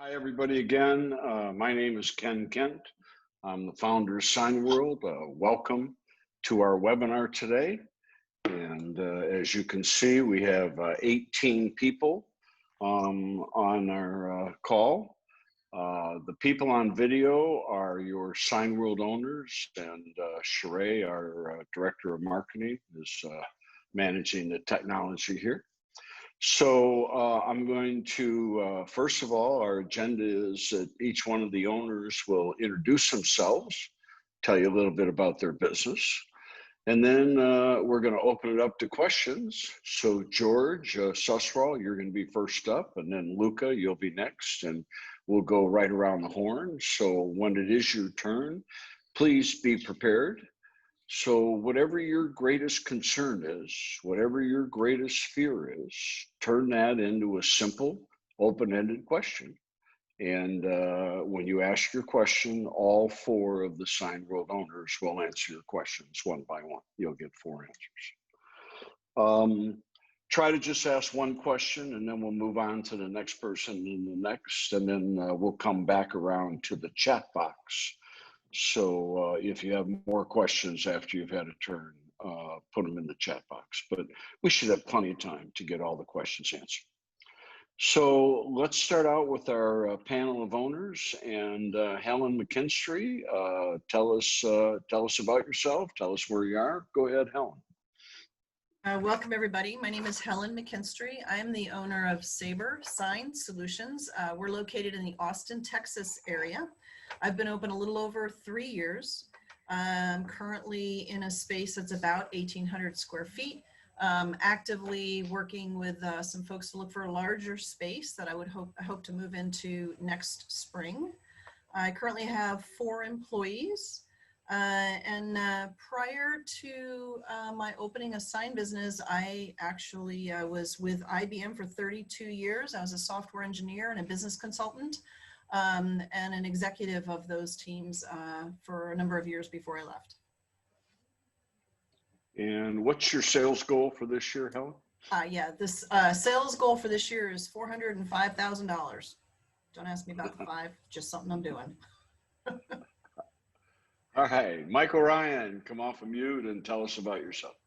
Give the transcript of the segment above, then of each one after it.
Hi, everybody again. My name is Ken Kent. I'm the founder of Signworld. Welcome to our webinar today. And as you can see, we have 18 people on our call. The people on video are your Signworld owners, and Sheree, our Director of Marketing, is managing the technology here. So I'm going to, first of all, our agenda is that each one of the owners will introduce themselves, tell you a little bit about their business, and then we're going to open it up to questions. So George Sussral, you're going to be first up, and then Luca, you'll be next, and we'll go right around the horn. So when it is your turn, please be prepared. So whatever your greatest concern is, whatever your greatest fear is, turn that into a simple, open-ended question. And when you ask your question, all four of the Signworld owners will answer your questions one by one. You'll get 4 answers. Try to just ask one question, and then we'll move on to the next person and the next, and then we'll come back around to the chat box. So if you have more questions after you've had a turn, put them in the chat box. But we should have plenty of time to get all the questions answered. So let's start out with our panel of owners. And Helen McKinstry, tell us about yourself. Tell us where you are. Go ahead, Helen. Welcome, everybody. My name is Helen McKinstry. I'm the owner of Sabre Sign Solutions. We're located in the Austin, Texas area. I've been open a little over 3 years. I'm currently in a space that's about 1,800 square feet. Actively working with some folks to look for a larger space that I hope to move into next spring. I currently have 4 employees. Prior to my opening a sign business, I actually was with IBM for 32 years. I was a software engineer and a business consultant. And an executive of those teams for a number of years before I left. And what's your sales goal for this year, Helen? Yeah, this sales goal for this year is $405,000. Don't ask me about the 5, just something I'm doing. All right, Michael Ryan, come off of mute and tell us about yourself.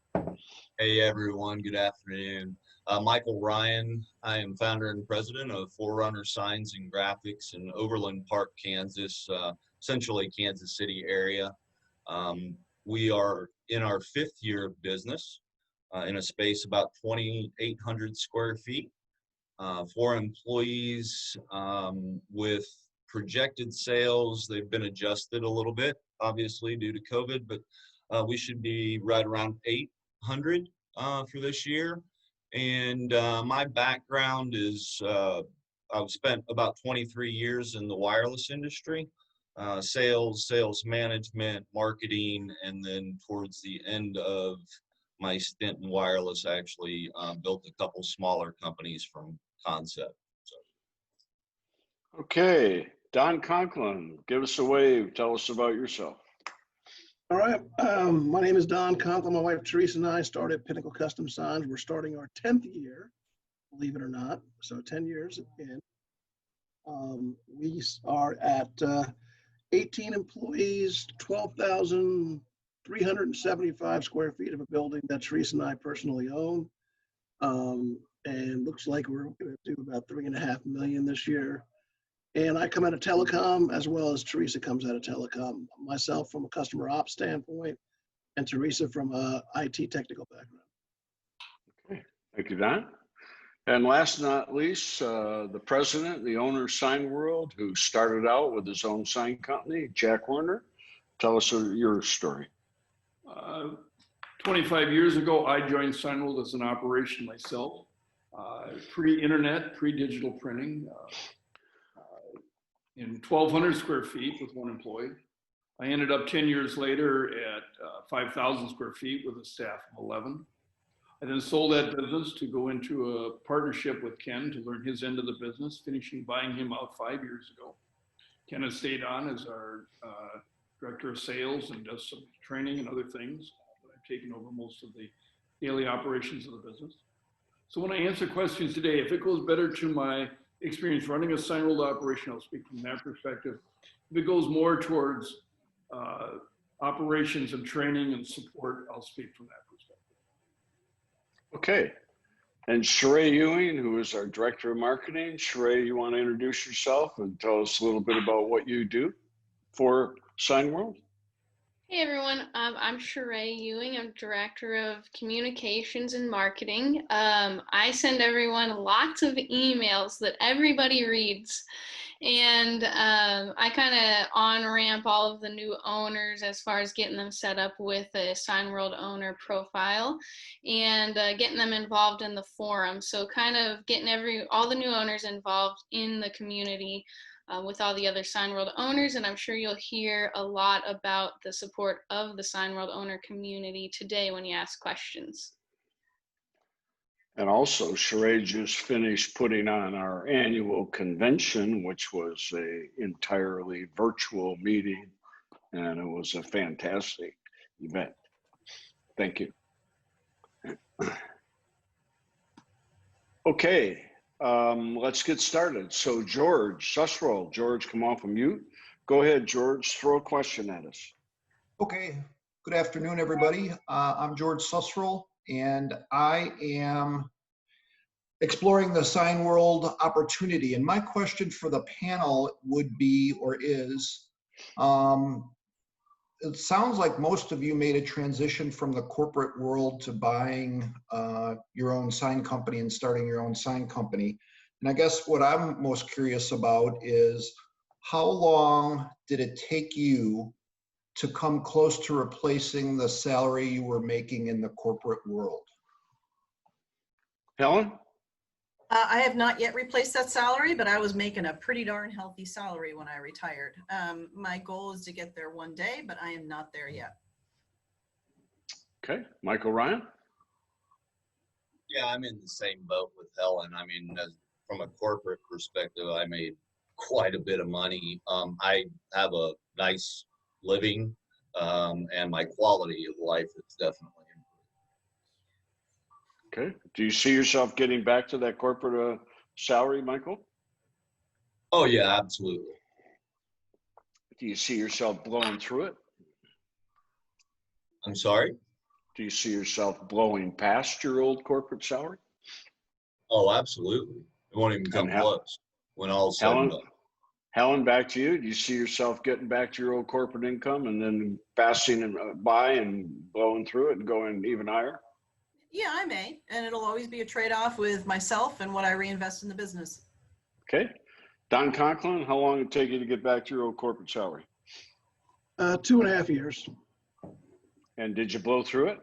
Hey everyone, good afternoon. Michael Ryan. I am founder and president of Forerunner Signs and Graphics in Overland Park, Kansas, essentially Kansas City area. We are in our 5th year of business in a space about 2,800 square feet. 4 employees with projected sales. They've been adjusted a little bit, obviously due to COVID, but we should be right around 800 for this year. And my background is I've spent about 23 years in the wireless industry, sales management, marketing, and then towards the end of my stint in wireless, I actually built a couple smaller companies from concept. So. Okay, Don Conklin, give us a wave. Tell us about yourself. All right, my name is Don Conklin. My wife Teresa and I started Pinnacle Custom Signs. We're starting our 10th year, believe it or not. So 10 years in. We are at 18 employees, 12,375 square feet of a building that Teresa and I personally own. And looks like we're going to do about $3.5 million this year. And I come out of telecom, as well as Teresa comes out of telecom. Myself from a customer ops standpoint, and Teresa from a IT technical background. Okay, thank you, Don. And last but not least, the president, the owner of Signworld, who started out with his own sign company, Jack Warner. Tell us your story. 25 years ago, I joined Signworld as an operation myself. Pre-internet, pre-digital printing. In 1,200 square feet with 1 employee. I ended up 10 years later at 5,000 square feet with a staff of 11. I then sold that business to go into a partnership with Ken to learn his end of the business, finishing buying him out 5 years ago. Ken has stayed on as our director of sales and does some training and other things. I've taken over most of the daily operations of the business. So when I answer questions today, if it goes better to my experience running a Signworld operation, I'll speak from that perspective. If it goes more towards operations and training and support, I'll speak from that perspective. Okay. And Sheree Ewing, who is our Director of Marketing. Sheree, you want to introduce yourself and tell us a little bit about what you do for Signworld? Hey everyone, I'm Sheree Ewing. I'm Director of Communications and Marketing. I send everyone lots of emails that everybody reads, and I kind of on-ramp all of the new owners as far as getting them set up with a Signworld owner profile and getting them involved in the forum. So kind of getting all the new owners involved in the community with all the other Signworld owners, and I'm sure you'll hear a lot about the support of the Signworld owner community today when you ask questions. And also, Sheree just finished putting on our annual convention, which was an entirely virtual meeting, and it was a fantastic event. Thank you. Okay. Let's get started. So George Sussroll, George, come off of mute. Go ahead, George, throw a question at us. Okay, good afternoon, everybody. I'm George Sussroll, and I am exploring the Signworld opportunity. And my question for the panel would be, or is, it sounds like most of you made a transition from the corporate world to buying your own sign company and starting your own sign company. And I guess what I'm most curious about is how long did it take you to come close to replacing the salary you were making in the corporate world? Helen? I have not yet replaced that salary, but I was making a pretty darn healthy salary when I retired. My goal is to get there one day, but I am not there yet. Okay, Michael Ryan? Yeah, I'm in the same boat with Helen. I mean, from a corporate perspective, I made quite a bit of money. I have a nice living, and my quality of life is definitely improved. Okay, do you see yourself getting back to that corporate salary, Michael? Oh yeah, absolutely. Do you see yourself blowing through it? I'm sorry? Do you see yourself blowing past your old corporate salary? Oh, absolutely. It won't even come close when all's said and done. Helen, back to you. Do you see yourself getting back to your old corporate income and then passing by and blowing through it and going even higher? Yeah, I may, and it'll always be a trade-off with myself and what I reinvest in the business. Okay. Don Conklin, how long did it take you to get back to your old corporate salary? 2.5 years. And did you blow through it?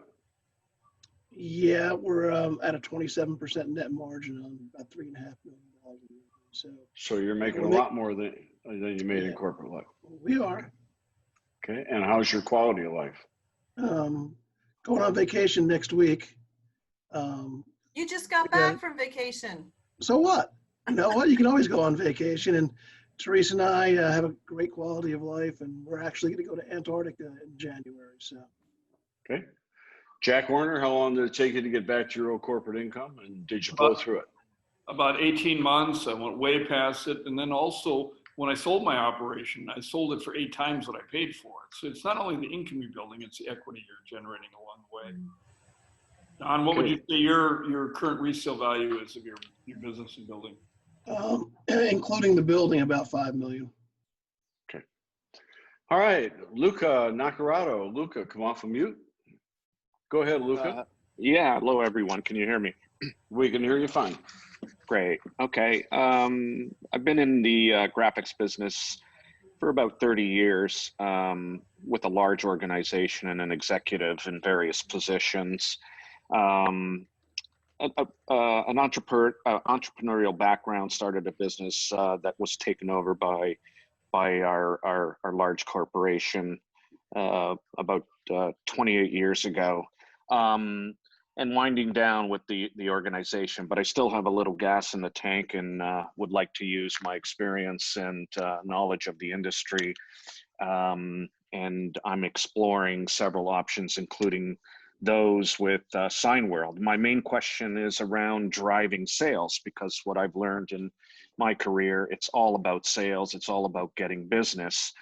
Yeah, we're at a 27% net margin on about $3.5 million. So you're making a lot more than you made in corporate life. We are. Okay. And how's your quality of life? Going on vacation next week. You just got back from vacation. So what? You know what? You can always go on vacation. And Teresa and I have a great quality of life, and we're actually going to go to Antarctica in January. So. Okay. Jack Warner, how long did it take you to get back to your old corporate income, and did you blow through it? About 18 months. I went way past it. And then also, when I sold my operation, I sold it for 8 times what I paid for it. So it's not only the income you're building, it's the equity you're generating along the way. Don, what would you say your current resale value is of your business and building? Including the building, about $5 million. Okay. All right, Luca Nacarado. Luca, come off of mute. Go ahead, Luca. Yeah, hello everyone. Can you hear me? We can hear you fine. Great. Okay. I've been in the graphics business for about 30 years with a large organization and an executive in various positions. An entrepreneurial background, started a business that was taken over by our large corporation about 28 years ago. And winding down with the organization, but I still have a little gas in the tank and would like to use my experience and knowledge of the industry. And I'm exploring several options, including those with Signworld. My main question is around driving sales, because what I've learned in my career, it's all about sales. It's all about getting business.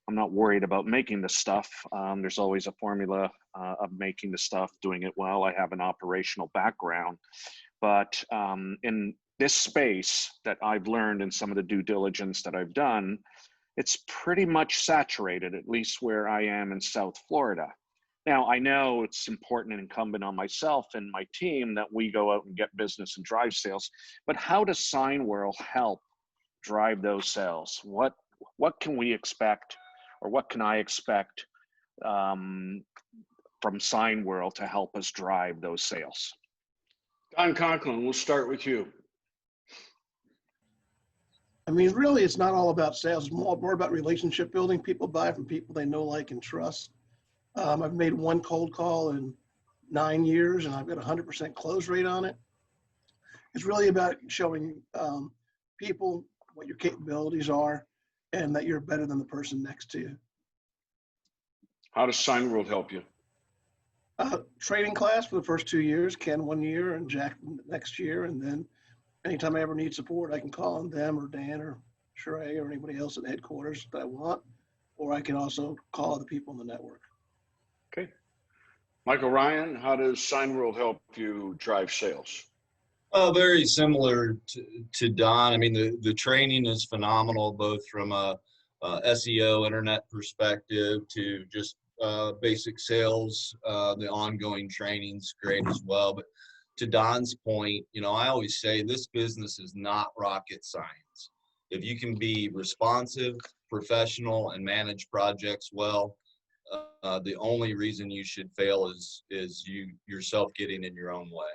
I'm not worried about making the stuff. There's always a formula of making the stuff, doing it well. I have an operational background, but in this space that I've learned in some of the due diligence that I've done, it's pretty much saturated, at least where I am in South Florida. Now, I know it's important and incumbent on myself and my team that we go out and get business and drive sales, but how does Signworld help drive those sales? What can we expect, or what can I expect from Signworld to help us drive those sales? Don Conklin, we'll start with you. I mean, really, it's not all about sales. It's more about relationship building. People buy from people they know, like, and trust. I've made one cold call in 9 years, and I've got a 100% close rate on it. It's really about showing people what your capabilities are and that you're better than the person next to you. How does Signworld help you? Training class for the first 2 years, Ken 1 year and Jack next year. And then anytime I ever need support, I can call on them or Dan or Sheree or anybody else at headquarters that I want, or I can also call other people in the network. Okay. Michael Ryan, how does Signworld help you drive sales? Very similar to Don. I mean, the training is phenomenal, both from a SEO internet perspective to just basic sales. The ongoing training's great as well. But to Don's point, you know, I always say this business is not rocket science. If you can be responsive, professional, and manage projects well, the only reason you should fail is you yourself getting in your own way.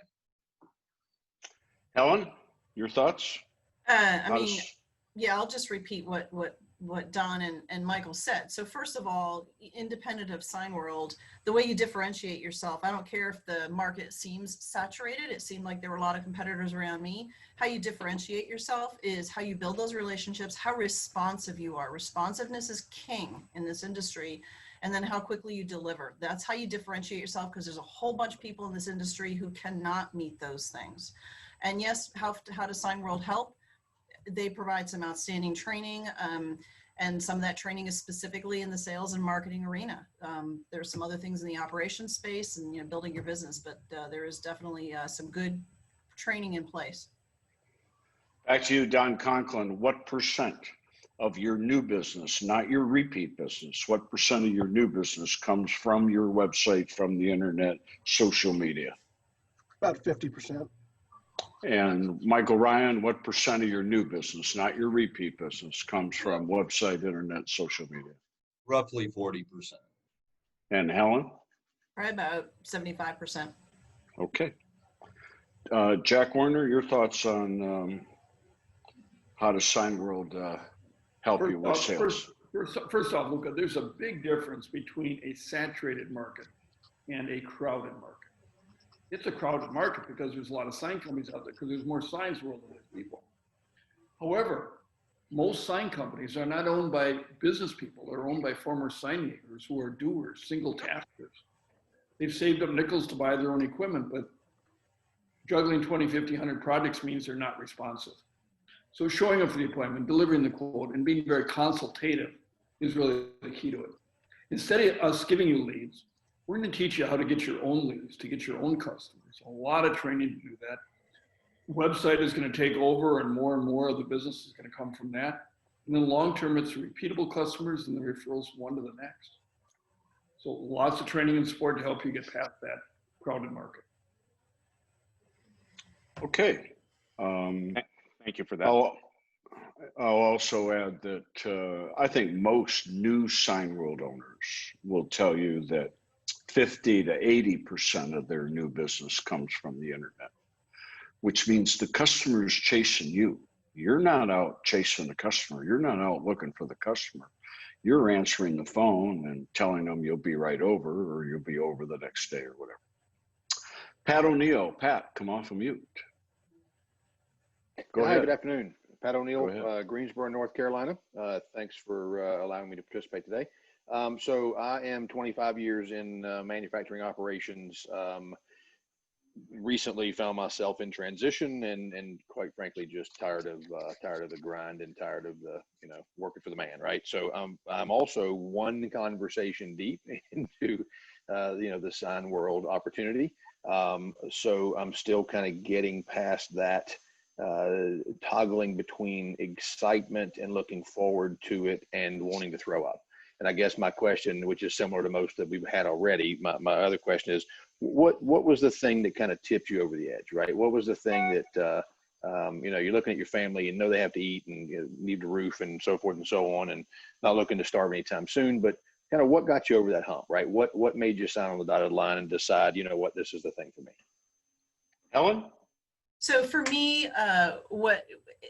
Helen, your thoughts? Yeah, I'll just repeat what Don and Michael said. So first of all, independent of Signworld, the way you differentiate yourself, I don't care if the market seems saturated. It seemed like there were a lot of competitors around me. How you differentiate yourself is how you build those relationships, how responsive you are. Responsiveness is king in this industry. And then how quickly you deliver. That's how you differentiate yourself, because there's a whole bunch of people in this industry who cannot meet those things. And yes, how does Signworld help? They provide some outstanding training, and some of that training is specifically in the sales and marketing arena. There's some other things in the operations space and, you know, building your business, but there is definitely some good training in place. Back to you, Don Conklin. What percent of your new business, not your repeat business, what percent of your new business comes from your website, from the internet, social media? About 50%. And Michael Ryan, what percent of your new business, not your repeat business, comes from website, internet, social media? Roughly 40%. And Helen? Probably about 75%. Okay. Jack Warner, your thoughts on how does Signworld help you with sales? First off, Luca, there's a big difference between a saturated market and a crowded market. It's a crowded market because there's a lot of sign companies out there, because there's more signs world than there's people. However, most sign companies are not owned by business people. They're owned by former sign makers who are doers, single taskers. They've saved up nickels to buy their own equipment, but juggling 20, 50, 100 projects means they're not responsive. So showing up for the appointment, delivering the quote, and being very consultative is really the key to it. Instead of us giving you leads, we're going to teach you how to get your own leads, to get your own customers. A lot of training to do that. Website is going to take over, and more of the business is going to come from that. And then long term, it's repeatable customers and the referrals one to the next. So lots of training and support to help you get past that crowded market. Okay. Thank you for that. I'll also add that I think most new Signworld owners will tell you that 50 to 80% of their new business comes from the internet, which means the customer is chasing you. You're not out chasing the customer. You're not out looking for the customer. You're answering the phone and telling them you'll be right over, or you'll be over the next day or whatever. Pat O'Neill. Pat, come off of mute. Go ahead. Good afternoon. Pat O'Neill, Greensboro, North Carolina. Thanks for allowing me to participate today. So I am 25 years in manufacturing operations. Recently found myself in transition and quite frankly just tired of the grind and tired of the working for the man, right? So I'm also one conversation deep into the Signworld opportunity. So I'm still kind of getting past that, toggling between excitement and looking forward to it and wanting to throw up. And I guess my question, which is similar to most that we've had already, my other question is, what was the thing that kind of tipped you over the edge, right? What was the thing that, you're looking at your family and know they have to eat and need a roof and so forth and so on, and not looking to starve anytime soon, but kind of what got you over that hump, right? What made you sign on the dotted line and decide, this is the thing for me? Helen? So for me,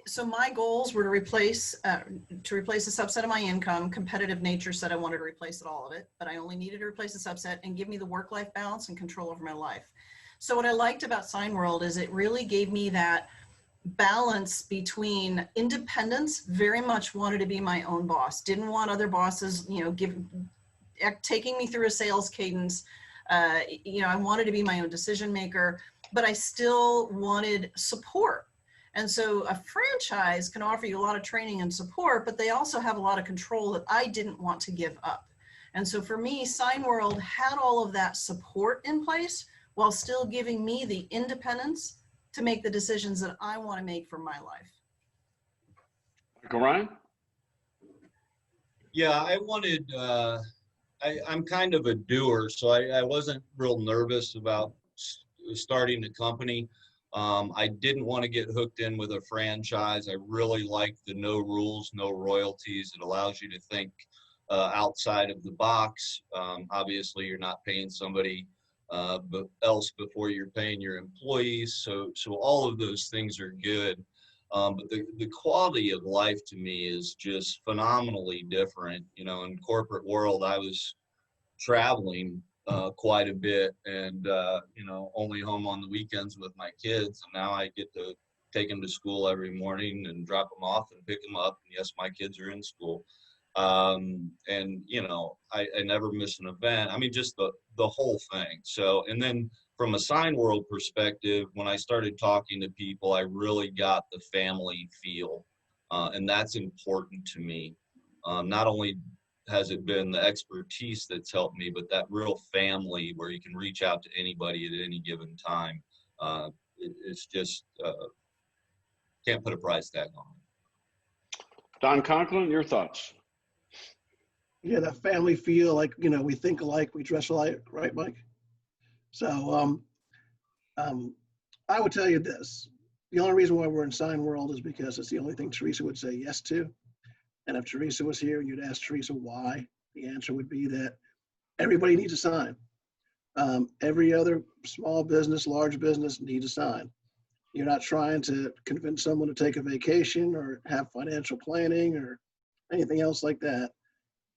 so my goals were to replace a subset of my income. Competitive nature said I wanted to replace all of it, but I only needed to replace a subset and give me the work-life balance and control over my life. So what I liked about Signworld is it really gave me that balance between independence, very much wanted to be my own boss, didn't want other bosses, taking me through a sales cadence. I wanted to be my own decision maker, but I still wanted support. And so a franchise can offer you a lot of training and support, but they also have a lot of control that I didn't want to give up. And so for me, Signworld had all of that support in place while still giving me the independence to make the decisions that I want to make for my life. Michael Ryan? Yeah, I wanted, I'm kind of a doer, so I wasn't real nervous about starting a company. I didn't want to get hooked in with a franchise. I really like the no rules, no royalties. It allows you to think outside of the box. Obviously, you're not paying somebody else before you're paying your employees. So all of those things are good. But the quality of life to me is just phenomenally different. In corporate world, I was traveling quite a bit and, only home on the weekends with my kids. And now I get to take them to school every morning and drop them off and pick them up. And yes, my kids are in school. And, I never miss an event. I mean, just the whole thing. So, and then from a Signworld perspective, when I started talking to people, I really got the family feel. And that's important to me. Not only has it been the expertise that's helped me, but that real family where you can reach out to anybody at any given time. It's just, can't put a price tag on it. Don Conklin, your thoughts? Yeah, that family feel, like, we think alike, we dress alike, right, Mike? So I would tell you this. The only reason why we're in Signworld is because it's the only thing Teresa would say yes to. And if Teresa was here and you'd ask Teresa why, the answer would be that everybody needs a sign. Every other small business, large business needs a sign. You're not trying to convince someone to take a vacation or have financial planning or anything else like that.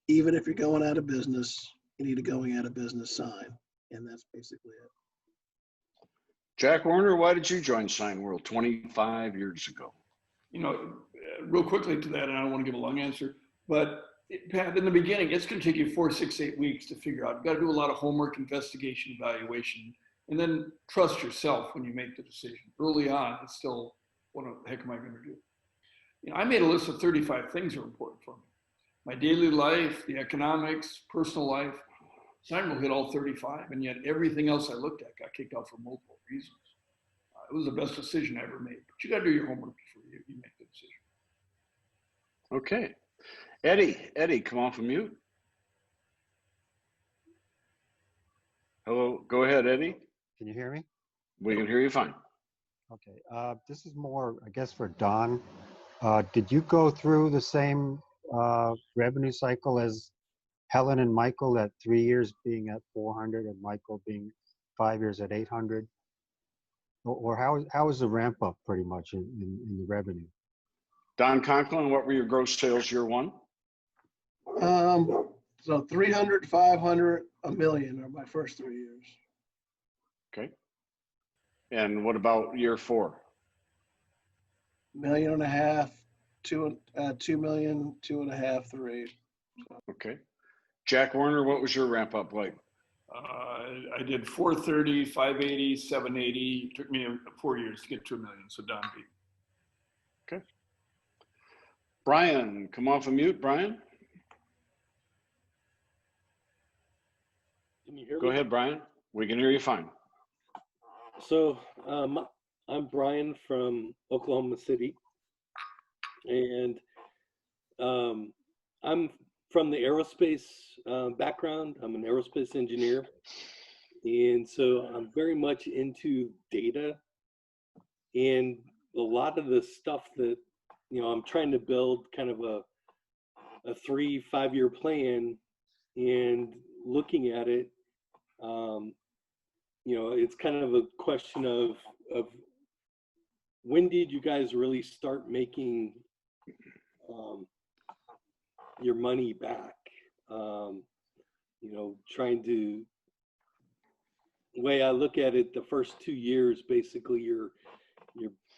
Even if you're going out of business, you need a going out of business sign. And that's basically it. Jack Warner, why did you join Signworld 25 years ago? Real quickly to that, and I don't want to give a long answer, but Pat, in the beginning, it's going to take you 4, 6, 8 weeks to figure out. You've got to do a lot of homework, investigation, evaluation, and then trust yourself when you make the decision. Early on, it's still, what the heck am I going to do? I made a list of 35 things that are important for me. My daily life, the economics, personal life. Signworld hit all 35, and yet everything else I looked at got kicked out for multiple reasons. It was the best decision I ever made, but you got to do your homework before you make the decision. Okay. Eddie, come off of mute. Hello, go ahead, Eddie. Can you hear me? We can hear you fine. Okay, this is more, I guess, for Don. Did you go through the same revenue cycle as Helen and Michael, at 3 years being at 400 and Michael being 5 years at 800? Or how is the ramp up pretty much in the revenue? Don Conklin, what were your gross sales year one? So 300, 500, $1 million are my first 3 years. Okay. And what about year four? $1.5 million, 2 million, 2.5, 3. Okay. Jack Warner, what was your ramp up like? I did 430, 580, 780. It took me 4 years to get to $1 million. So Don beat. Okay. Brian, come off of mute, Brian. Can you hear me? Go ahead, Brian. We can hear you fine. So I'm Brian from Oklahoma City, and I'm from the aerospace background. I'm an aerospace engineer, and so I'm very much into data, and a lot of the stuff that, you know, I'm trying to build kind of a 3-5 year plan, and looking at it, you know, it's kind of a question of when did you guys really start making your money back? You know, trying to, the way I look at it, the first 2 years, basically you're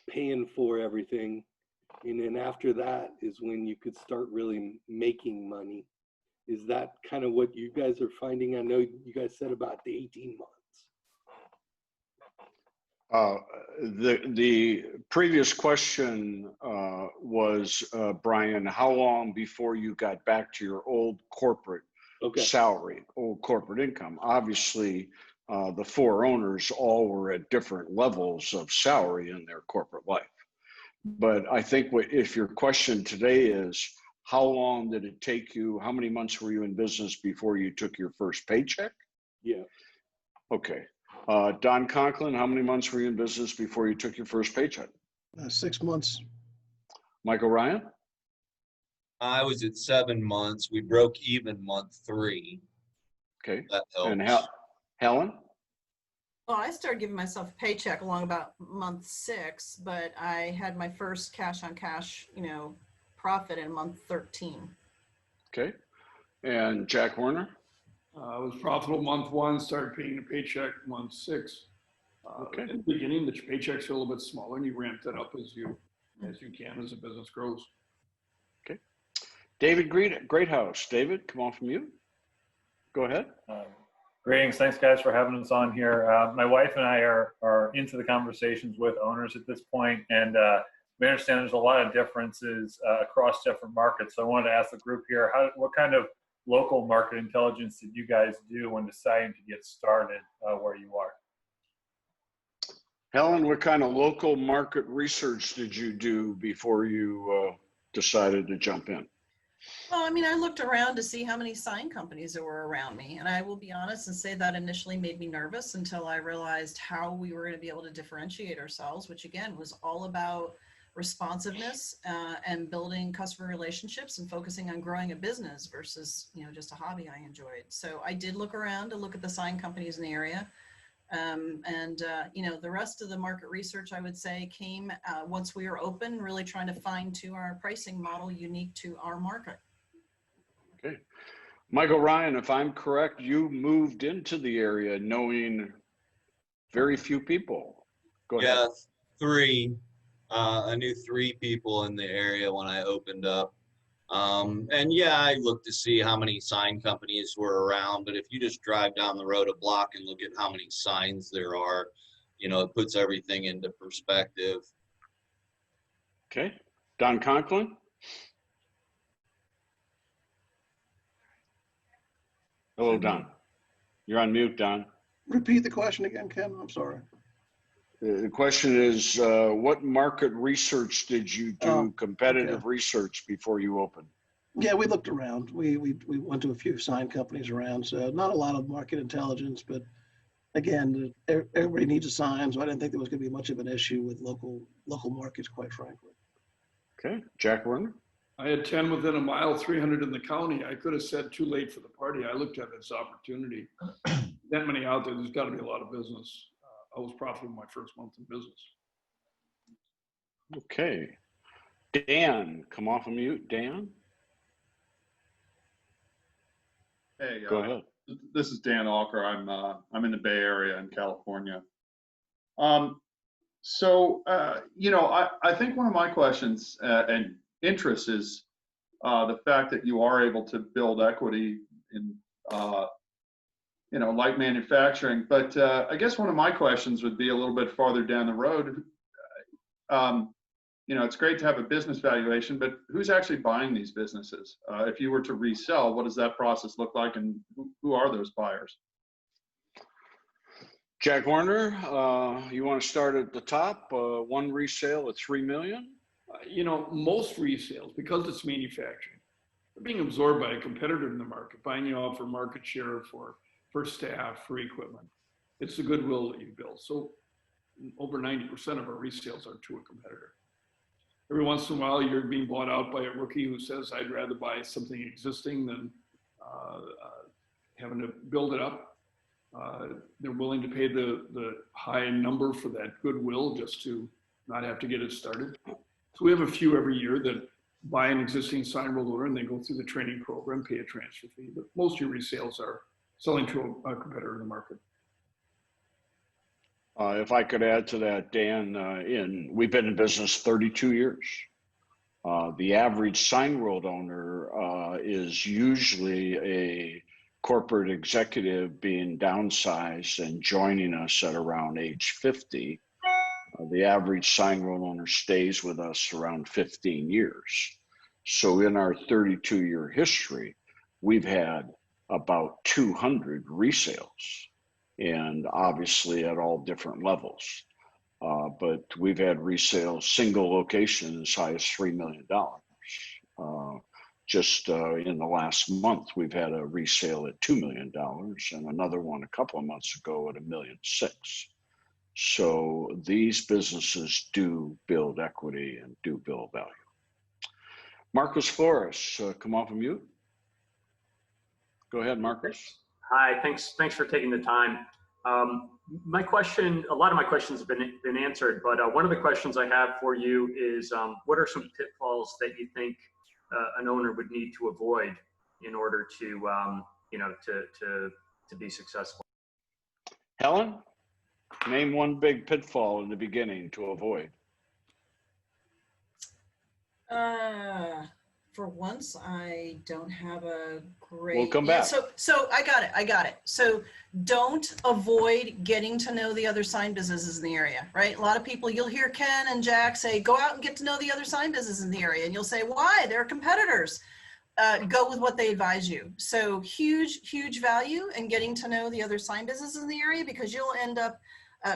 paying for everything. And then after that is when you could start really making money. Is that kind of what you guys are finding? I know you guys said about the 18 months. The previous question was, Brian, how long before you got back to your old corporate salary, old corporate income? Obviously, the 4 owners all were at different levels of salary in their corporate life. But I think if your question today is, how long did it take you? How many months were you in business before you took your first paycheck? Yeah. Okay. Don Conklin, how many months were you in business before you took your first paycheck? 6 months. Michael Ryan? I was at 7 months. We broke even month 3. Okay. That helps. And Helen? Well, I started giving myself a paycheck along about month 6, but I had my first cash on cash, you know, profit in month 13. Okay. And Jack Warner? I was profitable month 1, started paying a paycheck month 6. Okay. In the beginning, the paychecks are a little bit smaller, and you ramp that up as you can as the business grows. Okay. David Greathouse. David, come on from you. Go ahead. Greetings. Thanks, guys, for having us on here. My wife and I are into the conversations with owners at this point, and we understand there's a lot of differences across different markets. So I wanted to ask the group here, what kind of local market intelligence did you guys do when deciding to get started where you are? Helen, what kind of local market research did you do before you decided to jump in? Well, I mean, I looked around to see how many sign companies there were around me. And I will be honest and say that initially made me nervous until I realized how we were going to be able to differentiate ourselves, which again was all about responsiveness and building customer relationships and focusing on growing a business versus, you know, just a hobby I enjoyed. So I did look around to look at the sign companies in the area. You know, the rest of the market research, I would say, came once we were open, really trying to fine tune our pricing model unique to our market. Okay. Michael Ryan, if I'm correct, you moved into the area knowing very few people. Go ahead. Yeah, 3. I knew 3 people in the area when I opened up. And yeah, I looked to see how many sign companies were around, but if you just drive down the road a block and look at how many signs there are, you know, it puts everything into perspective. Okay. Don Conklin? Hello, Don. You're on mute, Don. Repeat the question again, Ken. I'm sorry. The question is, what market research did you do, competitive research, before you opened? Yeah, we looked around. We went to a few sign companies around, so not a lot of market intelligence, but again, everybody needs a sign, so I didn't think there was going to be much of an issue with local markets, quite frankly. Okay, Jack Werner? I had 10 within a mile, 300 in the county. I could have said too late for the party. I looked at it as opportunity. That many out there's got to be a lot of business. I was profitable my first month in business. Okay. Dan, come off of mute. Dan? Hey, go ahead. This is Dan Alker. I'm in the Bay Area in California. You know, I think one of my questions and interests is the fact that you are able to build equity light manufacturing. But I guess one of my questions would be a little bit farther down the road. It's great to have a business valuation, but who's actually buying these businesses? If you were to resell, what does that process look like, and who are those buyers? Jack Warner, you want to start at the top? One resale at 3 million? Most resales, because it's manufacturing, they're being absorbed by a competitor in the market, buying you out for market share, for staff, for equipment. It's the goodwill that you build. So over 90% of our resales are to a competitor. Every once in a while, you're being bought out by a rookie who says, I'd rather buy something existing than having to build it up. They're willing to pay the high number for that goodwill just to not have to get it started. So we have a few every year that buy an existing Signworld owner and they go through the training program, pay a transfer fee. But most of your resales are selling to a competitor in the market. If I could add to that, Dan, we've been in business 32 years. The average Signworld owner is usually a corporate executive being downsized and joining us at around age 50. The average Signworld owner stays with us around 15 years. So in our 32-year history, we've had about 200 resales, and obviously at all different levels. But we've had resales, single location as high as $3 million. Just in the last month, we've had a resale at $2 million and another one a couple of months ago at $1.6 million. So these businesses do build equity and do build value. Marcus Flores, come off of mute. Go ahead, Marcus. Hi, thanks for taking the time. My question, a lot of my questions have been answered, but one of the questions I have for you is, what are some pitfalls that you think an owner would need to avoid in order to, to be successful? Helen, name one big pitfall in the beginning to avoid. For once, I don't have a great. We'll come back. So I got it. So don't avoid getting to know the other sign businesses in the area, right? A lot of people, you'll hear Ken and Jack say, go out and get to know the other sign businesses in the area. And you'll say, why? They're competitors. Go with what they advise you. So huge value in getting to know the other sign businesses in the area, because you'll end up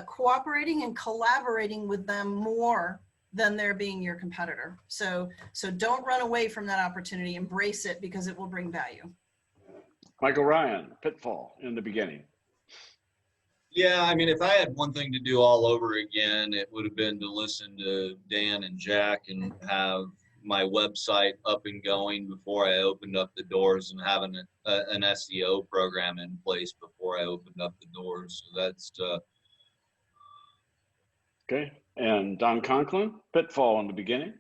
cooperating and collaborating with them more than they're being your competitor. So don't run away from that opportunity. Embrace it, because it will bring value. Michael Ryan, pitfall in the beginning. Yeah, I mean, if I had one thing to do all over again, it would have been to listen to Dan and Jack and have my website up and going before I opened up the doors, and having an SEO program in place before I opened up the doors. So that's Okay. And Don Conklin, pitfall in the beginning.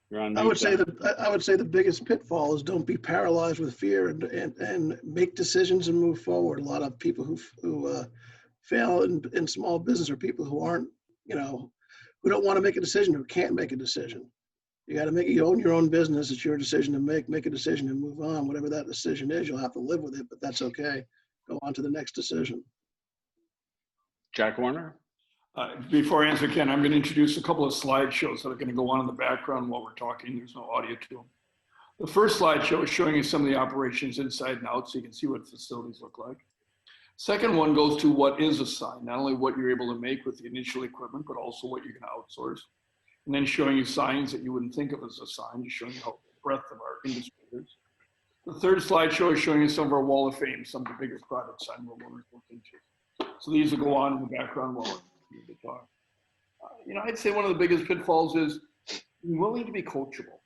You're on mute, I would say the biggest pitfall is don't be paralyzed with fear and make decisions and move forward. A lot of people who fail in small business are people who aren't, who don't want to make a decision, who can't make a decision. You got to you own your own business. It's your decision to make a decision and move on. Whatever that decision is, you'll have to live with it, but that's okay. Go on to the next decision. Jack Warner. Before I answer, Ken, I'm going to introduce a couple of slideshows that are going to go on in the background while we're talking. There's no audio to them. The first slideshow is showing you some of the operations inside and out, so you can see what facilities look like. Second one goes to what is a sign, not only what you're able to make with the initial equipment, but also what you can outsource. And then showing you signs that you wouldn't think of as a sign, just showing you how breadth of our industry is. The third slideshow is showing you some of our wall of fame, some of the biggest products Signworld owners look into. So these will go on in the background while we're talking. I'd say one of the biggest pitfalls is being willing to be coachable.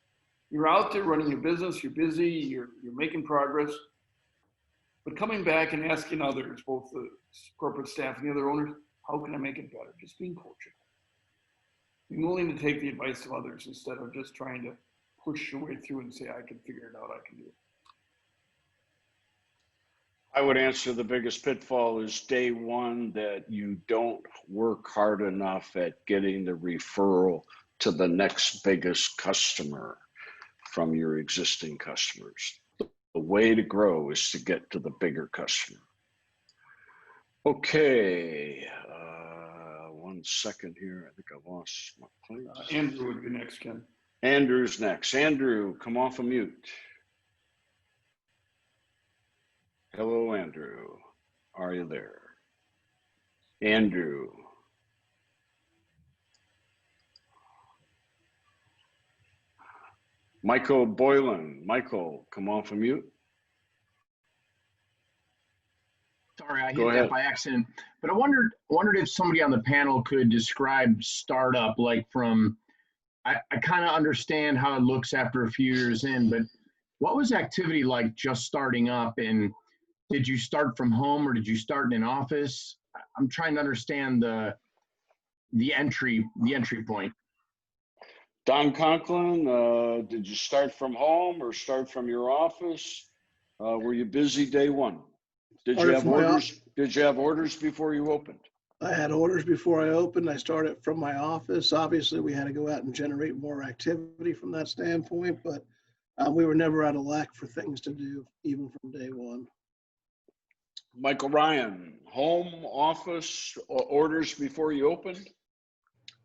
You're out there running your business, you're busy, you're making progress, but coming back and asking others, both the corporate staff and the other owners, how can I make it better? Just being coachable. Being willing to take the advice of others instead of just trying to push your way through and say, I can figure it out, I can do it. I would answer the biggest pitfall is day one, that you don't work hard enough at getting the referral to the next biggest customer. from your existing customers. The way to grow is to get to the bigger customer. Okay, 1 second here. I think I lost my place. Andrew would be next, Ken. Andrew's next. Andrew, come off of mute. Hello, Andrew. Are you there? Andrew. Michael Boylan. Michael, come off of mute. Sorry, I Go hit ahead. that by accident. But I wondered if somebody on the panel could describe startup, like from, I kind of understand how it looks after a few years in, but what was activity like just starting up? And did you start from home or did you start in an office? I'm trying to understand the entry point. Don Conklin, did you start from home or start from your office? Were you busy day one? Did you have orders? Did you have orders before you opened? I had orders before I opened. I started from my office. Obviously, we had to go out and generate more activity from that standpoint, but we were never out of lack for things to do, even from day one. Michael Ryan, home, office, orders before you opened?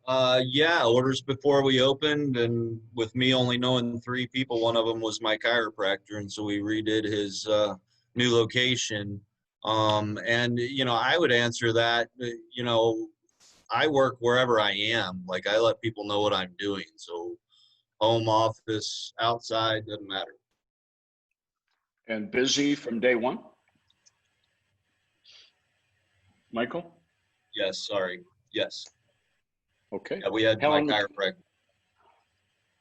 Yeah, orders before we opened, and with me only knowing 3 people, one of them was my chiropractor, and so we redid his new location. And I would answer that, I work wherever I am. Like, I let people know what I'm doing. So home, office, outside, doesn't matter. And busy from day one? Michael? Yes, sorry. Yes. Okay. Yeah, we had my chiropractor.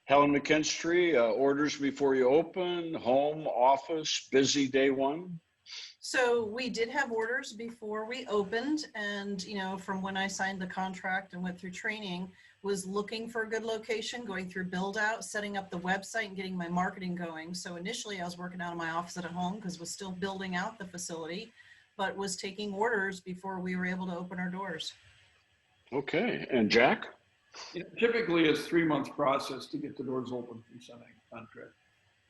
Helen McKinstry, orders before you open, home, office, busy day one? So we did have orders before we opened, and from when I signed the contract and went through training, was looking for a good location, going through build out, setting up the website and getting my marketing going. So initially I was working out of my office at home because was still building out the facility, but was taking orders before we were able to open our doors. Okay, and Jack? Typically it's 3 months process to get the doors open from signing a contract.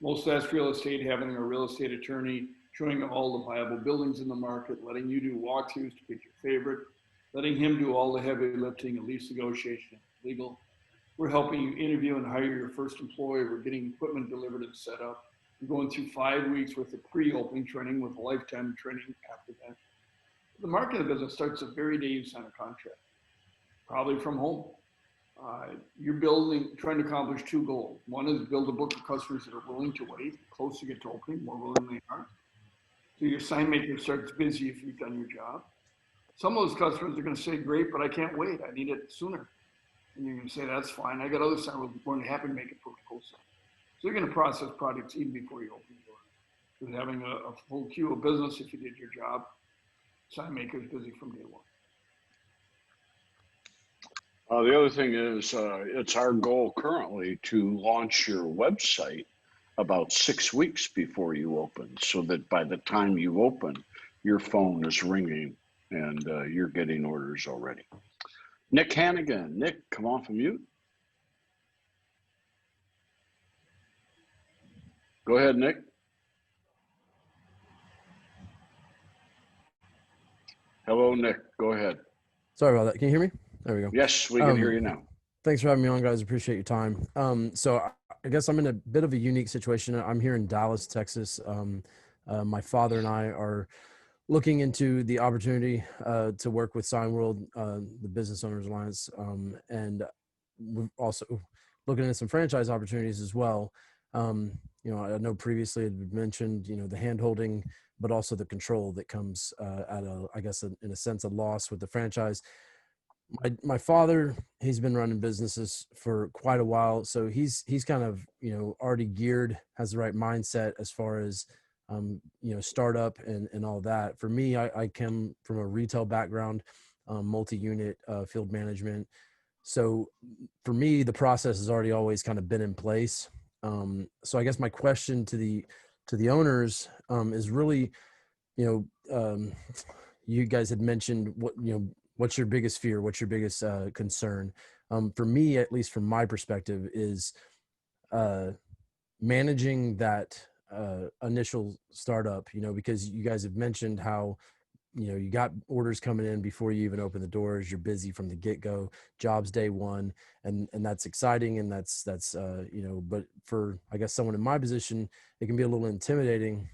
Most of that's real estate, having a real estate attorney, showing all the viable buildings in the market, letting you do walkthroughs to pick your favorite, letting him do all the heavy lifting and lease negotiation, legal. We're helping you interview and hire your first employee. We're getting equipment delivered and set up. We're going through 5 weeks worth of pre-opening training with a lifetime training after that. The marketing of the business starts the very day you sign a contract, probably from home. You're trying to accomplish 2 goals. One is build a book of customers that are willing to wait, close to get to opening, more willing they are. So your sign maker starts busy if you've done your job. Some of those customers are going to say, great, but I can't wait. I need it sooner. And you're going to say, that's fine. I got other sign we're going to happen to make it protocol sign. So you're going to process projects even before you open the door. Because having a full queue of business, if you did your job, sign maker is busy from day one. The other thing is, it's our goal currently to launch your website about 6 weeks before you open, so that by the time you open, your phone is ringing and you're getting orders already. Nick Hannigan. Nick, come off of mute. Go ahead, Nick. Hello, Nick. Go ahead. Sorry about that. Can you hear me? There we go. Yes, we can hear you now. Thanks for having me on, guys. Appreciate your time. So I guess I'm in a bit of a unique situation. I'm here in Dallas, Texas. My father and I are looking into the opportunity to work with Signworld, the Business Owners Alliance, and we're also looking at some franchise opportunities as well. I know previously it mentioned, the hand-holding, but also the control that comes at I guess, in a sense, a loss with the franchise. My father, he's been running businesses for quite a while, so he's kind of already geared, has the right mindset as far as startup and all that. For me, I come from a retail background, multi-unit field management. So for me, the process has already always kind of been in place. So I guess my question to the owners is really, you guys had mentioned what's your biggest fear? What's your biggest concern? For me, at least from my perspective, is managing that initial startup, because you guys have mentioned how, you got orders coming in before you even open the doors. You're busy from the get-go, jobs day one, and that's exciting, and that's but for, I guess, someone in my position, it can be a little intimidating.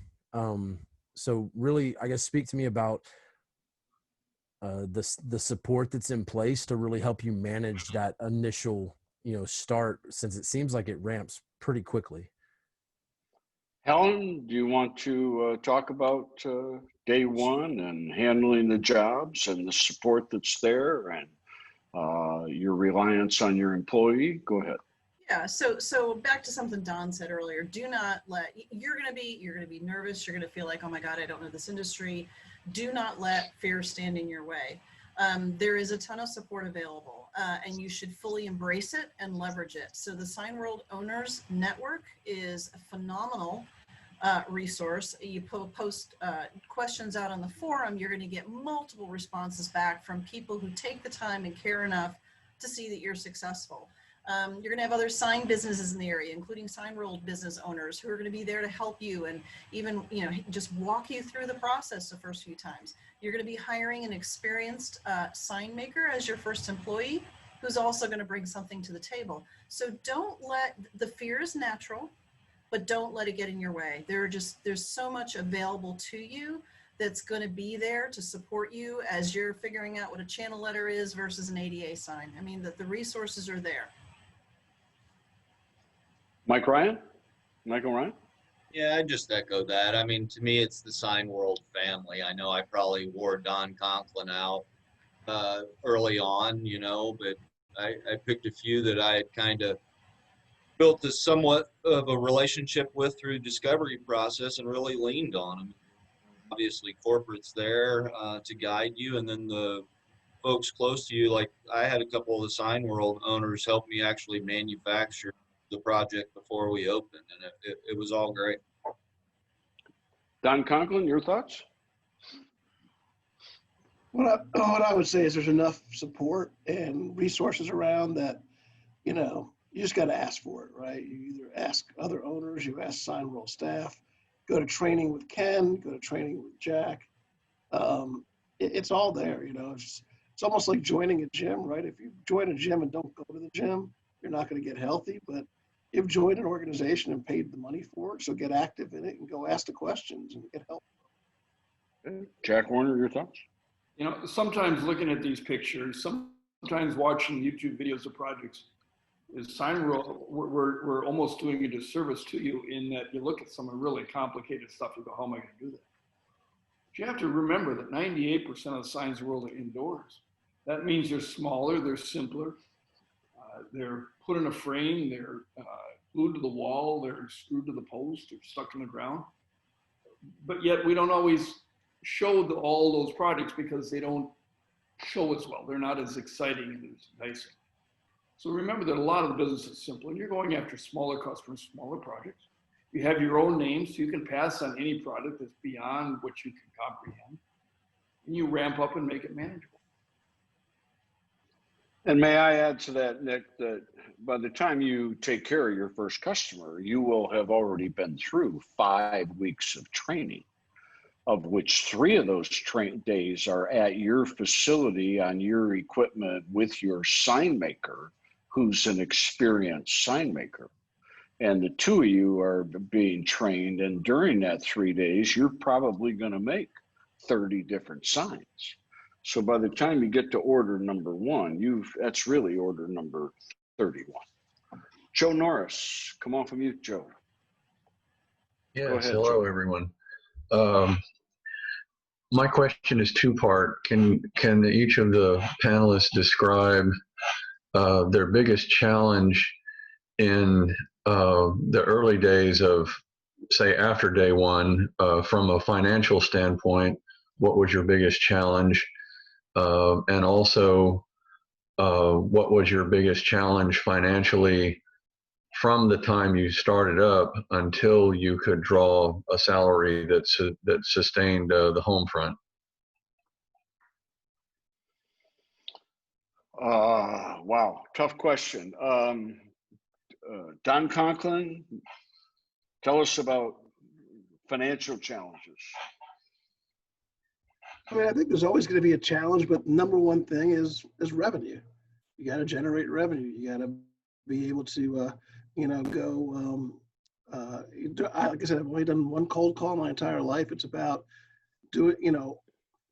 So really, I guess, speak to me about the support that's in place to really help you manage that initial start, since it seems like it ramps pretty quickly. Helen, do you want to talk about day one and handling the jobs and the support that's there, and your reliance on your employee? Go ahead. Yeah, so back to something Don said earlier. Do not let, you're gonna be nervous. You're gonna feel like, oh my God, I don't know this industry. Do not let fear stand in your way. There is a ton of support available, and you should fully embrace it and leverage it. So the Signworld Owners Network is a phenomenal resource. You post questions out on the forum, you're going to get multiple responses back from people who take the time and care enough to see that you're successful. You're going to have other sign businesses in the area, including Signworld business owners, who are going to be there to help you and even, just walk you through the process the first few times. You're going to be hiring an experienced sign maker as your first employee, who's also going to bring something to the table. So don't let, the fear is natural, but don't let it get in your way. There's so much available to you that's going to be there to support you as you're figuring out what a channel letter is versus an ADA sign. I mean, the resources are there. Michael Ryan? Yeah, I just echo that. I mean, to me, it's the Signworld family. I know I probably wore Don Conklin out early on, but I picked a few that I had kind of built a somewhat of a relationship with through discovery process and really leaned on them. Obviously, corporate's there to guide you, and then the folks close to you, like I had a couple of the Signworld owners help me actually manufacture the project before we opened, and it was all great. Don Conklin, your thoughts? What I would say is there's enough support and resources around that, you just got to ask for it, right? You either ask other owners, you ask Signworld staff, go to training with Ken, go to training with Jack. It's all there, It's almost like joining a gym, right? If you join a gym and don't go to the gym, you're not going to get healthy. But you've joined an organization and paid the money for it, so get active in it and go ask the questions and get help. Jack Warner, your thoughts? Sometimes looking at these pictures, sometimes watching YouTube videos of projects, is Signworld, we're almost doing a disservice to you in that you look at some really complicated stuff, you go, how am I going to do that? But you have to remember that 98% of the signs in the world are indoors. That means they're smaller, they're simpler, they're put in a frame, they're glued to the wall, they're screwed to the post, they're stuck in the ground. But yet we don't always show all those projects because they don't show as well. They're not as exciting and as enticing. So remember that a lot of the business is simple, and you're going after smaller customers, smaller projects. You have your own name, so you can pass on any product that's beyond what you can comprehend, and you ramp up and make it manageable. And may I add to that, Nick, that by the time you take care of your first customer, you will have already been through 5 weeks of training, of which 3 of those days are at your facility on your equipment with your sign maker, who's an experienced sign maker. And the 2 of you are being trained, and during that 3 days, you're probably going to make 30 different signs. So by the time you get to order number 1, that's really order number 31. Joe Norris, come off of mute, Joe. Yes, ahead, hello, Joe. everyone. My question is 2-part. Can each of the panelists describe their biggest challenge in the early days of, say, after day 1, from a financial standpoint? What was your biggest challenge? And also, what was your biggest challenge financially from the time you started up until you could draw a salary that sustained the home front? Wow, tough question. Don Conklin, Tell us about financial challenges. I mean, I think there's always going to be a challenge, but number one thing is revenue. You got to generate revenue. You got to be able to, go. Like I said, I've only done one cold call my entire life. It's about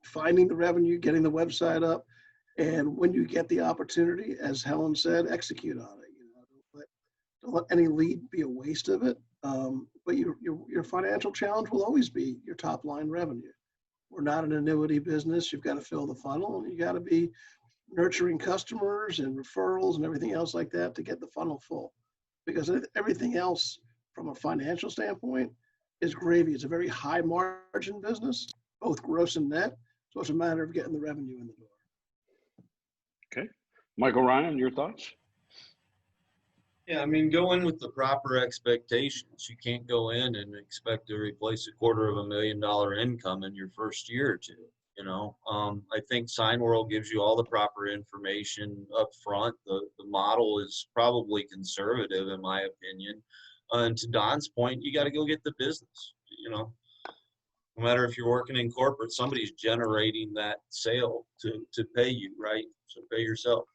finding the revenue, getting the website up, and when you get the opportunity, as Helen said, execute on it. Don't let any lead be a waste of it. But your financial challenge will always be your top line revenue. We're not an annuity business. You've got to fill the funnel, and you got to be nurturing customers and referrals and everything else like that to get the funnel full. Because everything else from a financial standpoint is gravy. It's a very high margin business, both gross and net. So it's a matter of getting the revenue in the door. Okay. Michael Ryan, your thoughts? Yeah, I mean, go in with the proper expectations. You can't go in and expect to replace $250,000 income in your first year or two. I think Signworld gives you all the proper information up front. The model is probably conservative, in my opinion. And to Don's point, you got to go get the business. No matter if you're working in corporate, somebody's generating that sale to pay you, right? So pay yourself.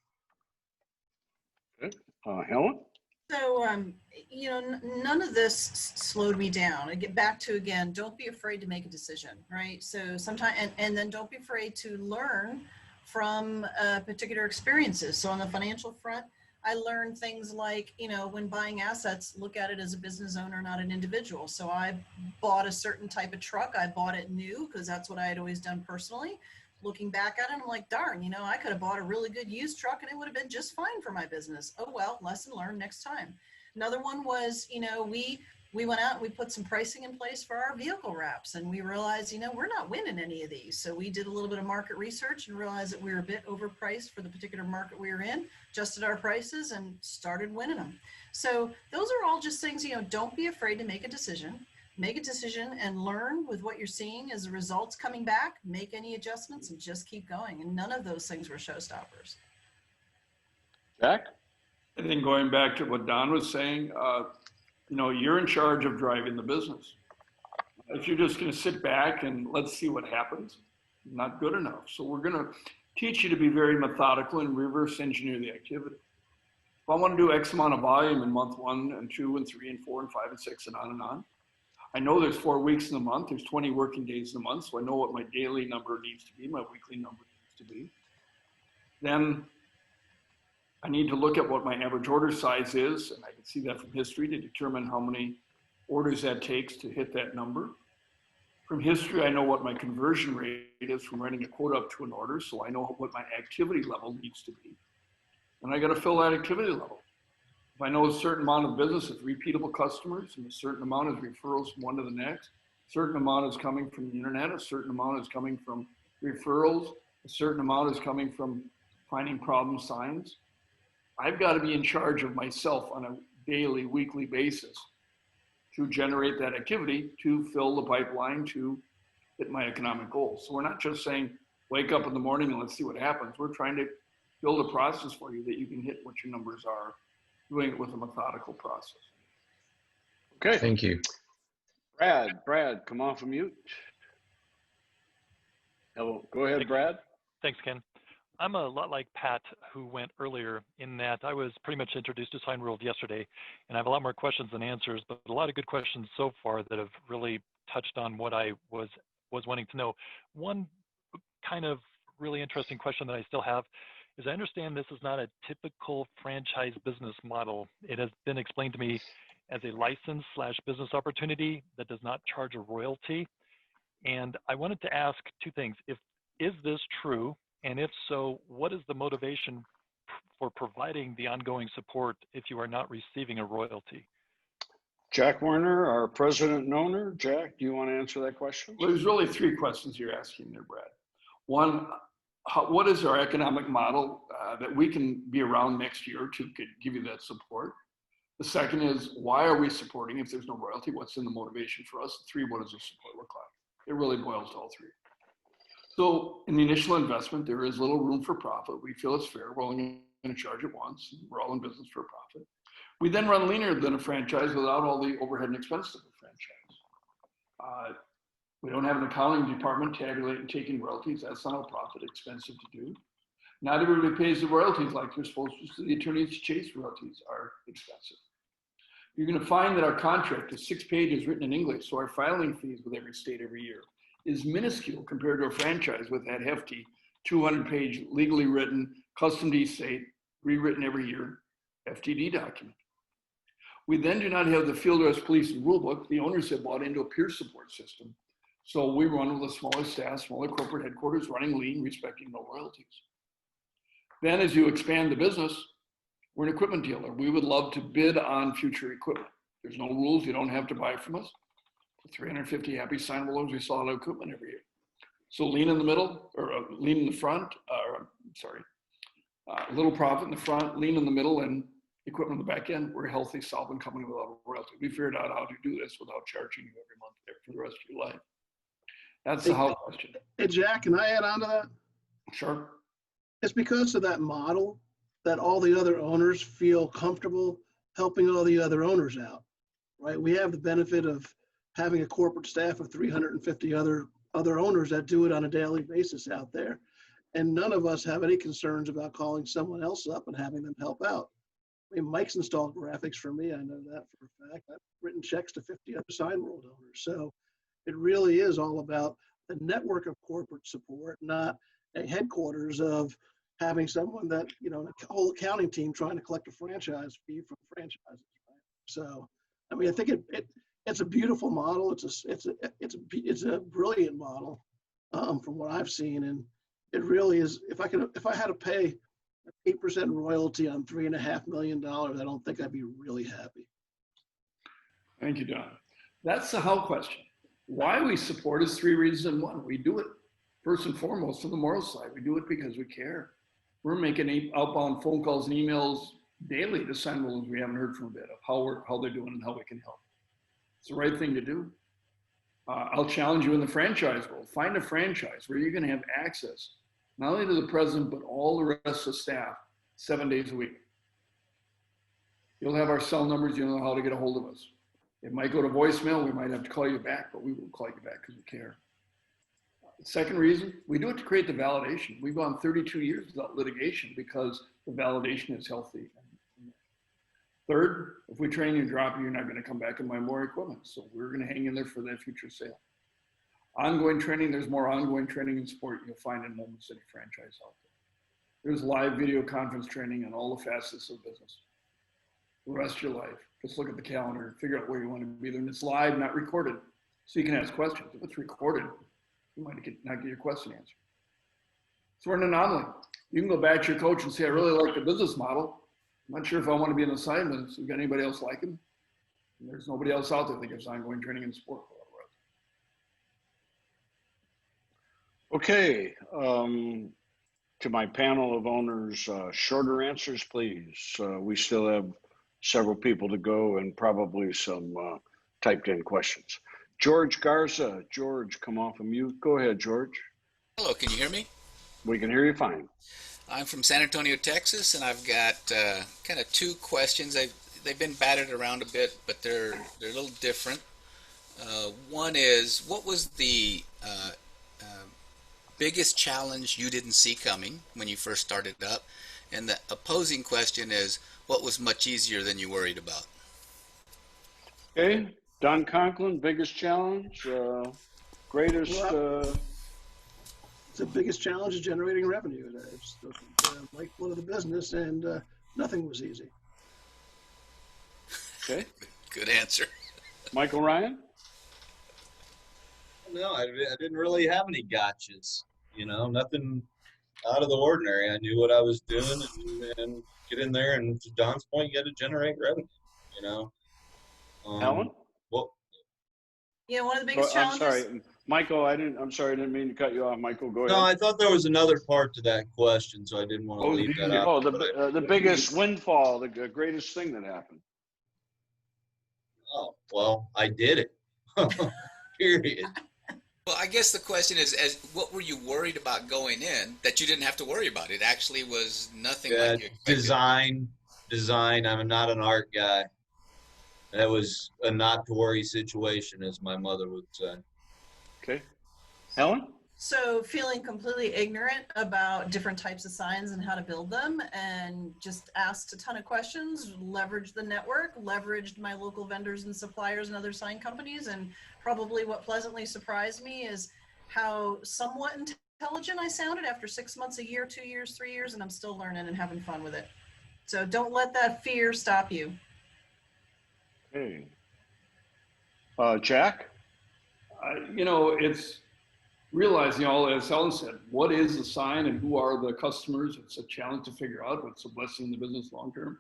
Okay. Helen? So, none of this slowed me down. I get back to, again, don't be afraid to make a decision, right? So sometimes, and then don't be afraid to learn from particular experiences. So on the financial front, I learned things like, when buying assets, look at it as a business owner, not an individual. So I bought a certain type of truck. I bought it new because that's what I had always done personally. Looking back at it, I'm like, darn, I could have bought a really good used truck and it would have been just fine for my business. Oh, well, lesson learned next time. Another one was, we went out and we put some pricing in place for our vehicle wraps, and we realized, we're not winning any of these. So we did a little bit of market research and realized that we were a bit overpriced for the particular market we were in, adjusted our prices and started winning them. So those are all just things, don't be afraid to make a decision. Make a decision and learn with what you're seeing as the results coming back, make any adjustments and just keep going. And none of those things were showstoppers. Jack? I think going back to what Don was saying, you're in charge of driving the business. If you're just going to sit back and let's see what happens, not good enough. So we're going to teach you to be very methodical and reverse engineer the activity. If I want to do X amount of volume in month 1 and 2 and 3 and 4 and 5 and 6 and on, I know there's 4 weeks in the month, there's 20 working days in the month, so I know what my daily number needs to be, my weekly number needs to be. Then I need to look at what my average order size is, and I can see that from history to determine how many orders that takes to hit that number. From history, I know what my conversion rate is from writing a quote up to an order, so I know what my activity level needs to be. And I got to fill that activity level. If I know a certain amount of business is repeatable customers and a certain amount is referrals from one to the next, a certain amount is coming from the internet, a certain amount is coming from referrals, a certain amount is coming from finding problem signs, I've got to be in charge of myself on a daily, weekly basis to generate that activity to fill the pipeline to hit my economic goals. So we're not just saying, wake up in the morning and let's see what happens. We're trying to build a process for you that you can hit what your numbers are, doing it with a methodical process. Okay. Thank you. Brad, come off of mute. Hello, go ahead, Brad. Thanks, Ken. I'm a lot like Pat, who went earlier, in that I was pretty much introduced to Signworld yesterday, and I have a lot more questions than answers, but a lot of good questions so far that have really touched on what I was wanting to know. One kind of really interesting question that I still have is, I understand this is not a typical franchise business model. It has been explained to me as a license/business opportunity that does not charge a royalty. And I wanted to ask two things. Is this true? And if so, what is the motivation for providing the ongoing support if you are not receiving a royalty? Jack Warner, our president and owner. Jack, do you want to answer that question? Well, there's really 3 questions you're asking there, Brad. One, what is our economic model that we can be around next year to give you that support? The second is, why are we supporting if there's no royalty? What's in the motivation for us? 3, what does the support look like? It really boils to all 3. So in the initial investment, there is little room for profit. We feel it's fair. We're only going going to charge it once. We're all in business for a profit. We then run leaner than a franchise without all the overhead and expenses of a franchise. We don't have an accounting department tabulating, taking royalties. That's not a profit, expensive to do. Not everybody pays the royalties like they're supposed to. So the attorneys chase royalties are expensive. You're going to find that our contract is 6 pages written in English, so our filing fees with every state every year is minuscule compared to a franchise with that hefty 200-page legally written, custom D state, rewritten every year FTD document. We then do not have the field arrest police and rule book. The owners have bought into a peer support system. So we run with a smaller staff, smaller corporate headquarters, running lean, respecting no royalties. Then as you expand the business, we're an equipment dealer. We would love to bid on future equipment. There's no rules. You don't have to buy from us. For 350 happy signable owners, we sell out of equipment every year. So lean in the middle, or lean in the front, little profit in the front, lean in the middle, and equipment on the back end. We're a healthy, solvent company without a royalty. We figured out how to do this without charging you every month for the rest of your life. That's the how question. Hey, Jack, can I add on to that? Sure. It's because of that model that all the other owners feel comfortable helping all the other owners out, right? We have the benefit of having a corporate staff of 350 other owners that do it on a daily basis out there. And none of us have any concerns about calling someone else up and having them help out. I mean, Mike's installed graphics for me. I know that for a fact. I've written checks to 50 other Signworld owners. So it really is all about the network of corporate support, not a headquarters of having someone that, you know, a whole accounting team trying to collect a franchise fee from franchises. Right? So, I mean, I think it's a beautiful model. It's a brilliant model from what I've seen, and it really is. If I had to pay 8% royalty on $3.5 million, I don't think I'd be really happy. Thank you, Don. That's the how question. Why we support is 3 reasons. One, we do it first and foremost on the moral side. We do it because we care. We're making outbound phone calls and emails daily to Signworld we haven't heard from a bit of how they're doing and how we can help. It's the right thing to do. I'll challenge you in the franchise world. Find a franchise where you're going to have access not only to the president, but all the rest of the staff 7 days a week. You'll have our cell numbers. You'll know how to get a hold of us. It might go to voicemail. We might have to call you back, but we will call you back because we care. The second reason, we do it to create the validation. We've gone 32 years without litigation because the validation is healthy. Third, if we train you, drop you, you're not going to come back and buy more equipment. So we're going to hang in there for that future sale. Ongoing training, there's more ongoing training and support you'll find in Moment City franchise out there. There's live video conference training on all the facets of business. The rest of your life, just look at the calendar, figure out where you want to be there. And it's live, not recorded. So you can ask questions. If it's recorded, you might not get your question answered. So we're an anomaly. You can go back to your coach and say, I really like the business model. I'm not sure if I want to be an assignment. So you got anybody else like him? And there's nobody else out there that gives ongoing training and support. Okay, to my panel of owners, shorter answers, please. We still have several people to go and probably some typed in questions. George Garza. George, come off of mute. Go ahead, George. Hello, can you hear me? We can hear you fine. I'm from San Antonio, Texas, and I've got kind of 2 questions. They've been batted around a bit, but they're a little different. One is, what was the biggest challenge you didn't see coming when you first started up? And the opposing question is, what was much easier than you worried about? Okay, Don Conklin, biggest challenge, greatest. The biggest challenge is generating revenue. It's the lifeblood of the business, and nothing was easy. Okay. Good answer. Michael Ryan? No, I didn't really have any gotchas. You know, nothing out of the ordinary. I knew what I was doing and get in there. And to Don's point, you got to generate revenue. You know. Helen? Well. Yeah, one of the biggest challenges. I'm sorry, Michael. I'm sorry. I didn't mean to cut you off, Michael. Go ahead. No, I thought there was another part to that question, so I didn't want to leave that out. Oh, the biggest windfall, the greatest thing that happened. Oh, well, I did it. Period. Well, I guess the question is, as what were you worried about going in that you didn't have to worry about? It actually was nothing Yeah, like you expected. design. I'm not an art guy. That was a not to worry situation, as my mother would say. Okay. Helen? So feeling completely ignorant about different types of signs and how to build them, and just asked a ton of questions, leveraged the network, leveraged my local vendors and suppliers and other sign companies. And probably what pleasantly surprised me is how somewhat intelligent I sounded after 6 months, a year, 2 years, 3 years, and I'm still learning and having fun with it. So don't let that fear stop you. Okay. Jack? You know, it's realizing all, as Helen said, what is the sign and who are the customers? It's a challenge to figure out, but it's a blessing in the business long term.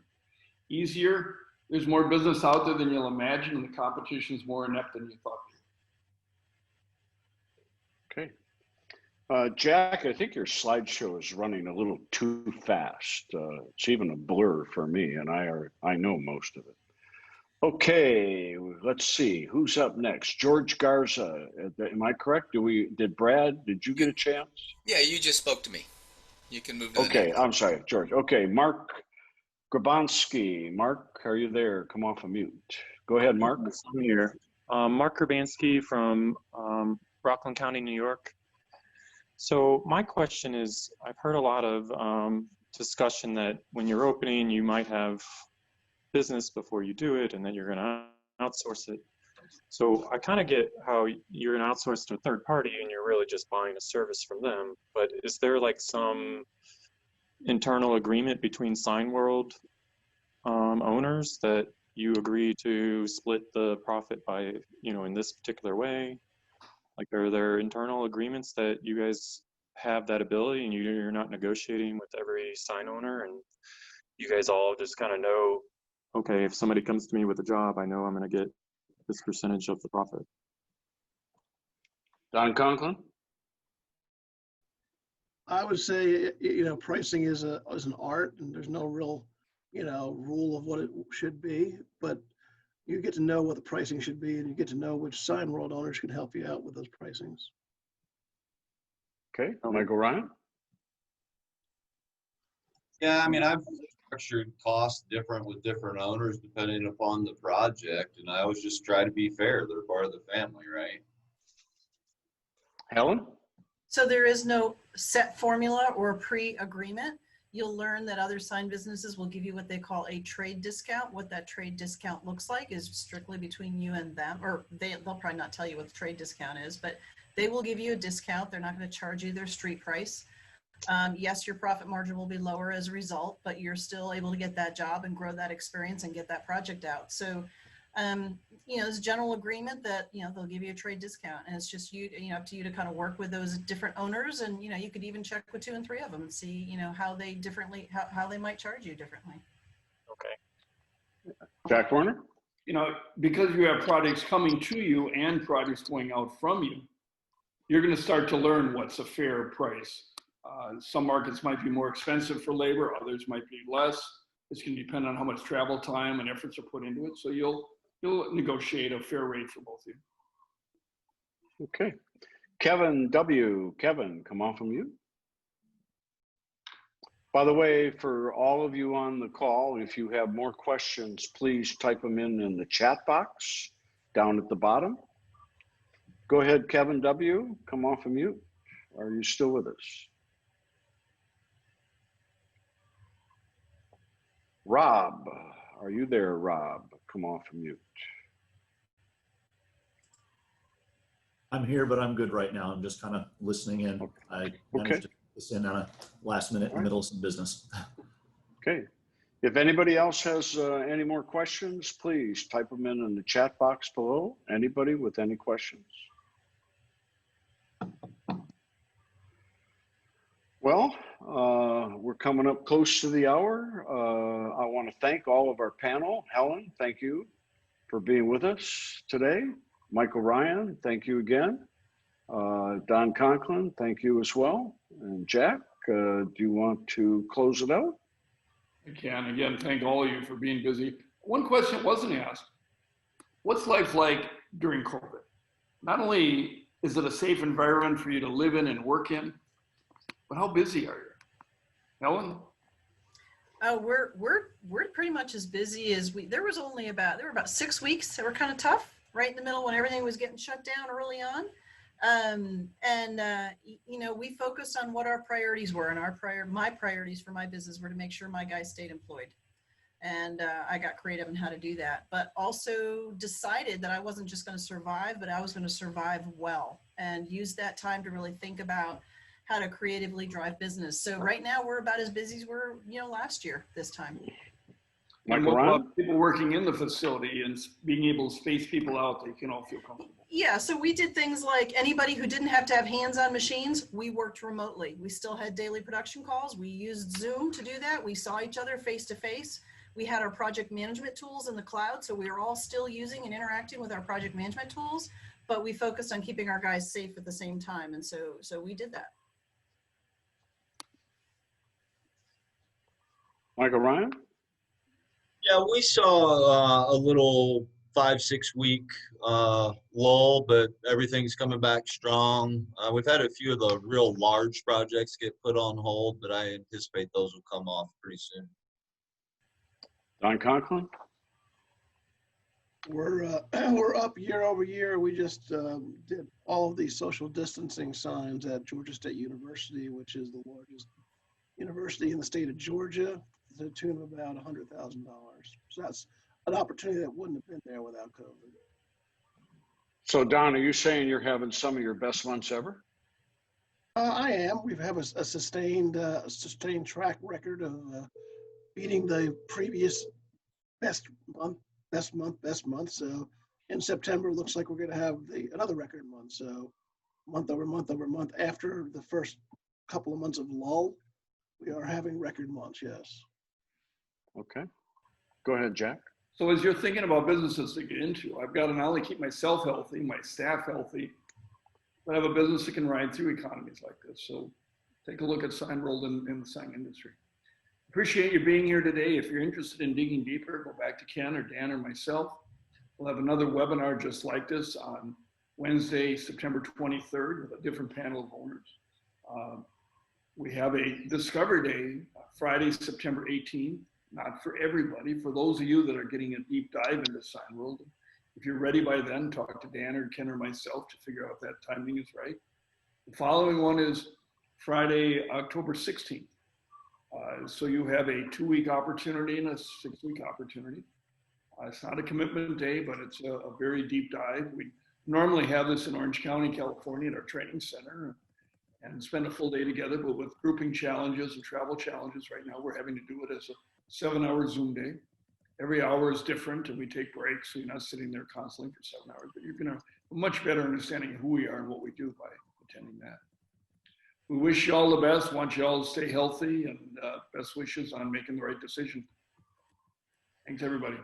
Easier, there's more business out there than you'll imagine, and the competition is more inept than you thought. Okay. Jack, I think your slideshow is running a little too fast. It's even a blur for me, and I know most of it. Okay, let's see who's up next. George Garza, am I correct? Did you get a chance? Yeah, you just spoke to me. You can move to the Okay, next. I'm sorry, George. Okay, Mark Grabansky. Mark, are you there? Come off of mute. Go ahead, Mark. I'm here. Mark Grabansky from Rockland County, New York. So my question is, I've heard a lot of discussion that when you're opening, you might have business before you do it, and then you're going to outsource it. So I kind of get how you're going to outsource to a third party and you're really just buying a service from them. But is there like some internal agreement between Signworld owners that you agree to split the profit by, in this particular way? Like, are there internal agreements that you guys have that ability and you're not negotiating with every sign owner, and you guys all just kind of know, okay, if somebody comes to me with a job, I know I'm going to get this percentage of the profit? Don Conklin? I would say, pricing is an art, and there's no real, rule of what it should be, but you get to know what the pricing should be, and you get to know which Signworld owners can help you out with those pricings. Okay, Michael Ryan? Yeah, I mean, I've structured costs different with different owners depending upon the project, and I always just try to be fair. They're part of the family, right? Helen? So there is no set formula or pre-agreement. You'll learn that other sign businesses will give you what they call a trade discount. What that trade discount looks like is strictly between you and them, or they'll probably not tell you what the trade discount is, but they will give you a discount. They're not going to charge you their street price. Yes, your profit margin will be lower as a result, but you're still able to get that job and grow that experience and get that project out. So, there's a general agreement that, they'll give you a trade discount, and it's just up to you to kind of work with those different owners. And, you could even check with 2 and 3 of them and see, how they how they might charge you differently. Okay. Jack Warner? Because you have projects coming to you and projects going out from you, you're going to start to learn what's a fair price. Some markets might be more expensive for labor, others might be less. It's going to depend on how much travel time and efforts are put into it. So you'll negotiate a fair rate for both of you. Okay. Kevin W. Kevin, come on from you. By the way, for all of you on the call, if you have more questions, please type them in the chat box down at the bottom. Go ahead, Kevin W. Come off of mute. Are you still with us? Rob, are you there, Rob? Come off of mute. I'm here, but I'm good right now. I'm just kind of listening in. Okay. I managed to get this in on a last minute in the middle of some business. Okay. If anybody else has any more questions, please type them in the chat box below. Anybody with any questions? Well, we're coming up close to the hour. I want to thank all of our panel. Helen, thank you for being with us today. Michael Ryan, thank you again. Don Conklin, thank you as well. And Jack, do you want to close it out? I can. Again, thank all of you for being busy. One question wasn't asked. What's life like during COVID? Not only Is it a safe environment for you to live in and work in? But how busy are you? Helen? We're pretty much as busy as there were about 6 weeks that were kind of tough, right in the middle when everything was getting shut down early on. You know, we focused on what our priorities were, and my priorities for my business were to make sure my guys stayed employed. And I got creative in how to do that, but also decided that I wasn't just going to survive, but I was going to survive well, and use that time to really think about how to creatively drive business. So right now we're about as busy as we were, last year this time. And what about people working in the facility and being able to space people out that you can all feel comfortable? Yeah, so we did things like anybody who didn't have to have hands-on machines, we worked remotely. We still had daily production calls. We used Zoom to do that. We saw each other face to face. We had our project management tools in the cloud, so we were all still using and interacting with our project management tools, but we focused on keeping our guys safe at the same time, and so we did that. Michael Ryan? Yeah, we saw a little 5-6 week lull, but everything's coming back strong. We've had a few of the real large projects get put on hold, but I anticipate those will come off pretty soon. Don Conklin? We're up year over year. We just did all of these social distancing signs at Georgia State University, which is the largest university in the state of Georgia, to the tune of about $100,000. So that's an opportunity that wouldn't have been there without COVID. So Don, are you saying you're having some of your best months ever? I am. We have a sustained track record of beating the previous best month. So in September, it looks like we're going to have another record month. So month over month, after the first couple of months of lull, we are having record months, yes. Okay. Go ahead, Jack. So as you're thinking about businesses to get into, I've got to not only keep myself healthy, my staff healthy, but have a business that can ride through economies like this. So take a look at Signworld in the sign industry. Appreciate you being here today. If you're interested in digging deeper, go back to Ken or Dan or myself. We'll have another webinar just like this on Wednesday, September 23rd with a different panel of owners. We have a Discover Day, Friday, September 18th. Not for everybody, for those of you that are getting a deep dive into Signworld. If you're ready by then, talk to Dan or Ken or myself to figure out if that timing is right. The following one is Friday, October 16th. So you have a 2-week opportunity and a 6-week opportunity. It's not a commitment day, but it's a very deep dive. We normally have this in Orange County, California at our training center and spend a full day together, but with grouping challenges and travel challenges right now, we're having to do it as a 7-hour Zoom day. Every hour is different and we take breaks, so you're not sitting there constantly for 7 hours, but you're gonna have a much better understanding of who we are and what we do by attending that. We wish you all the best, want you all to stay healthy, and best wishes on making the right decision. Thanks everybody.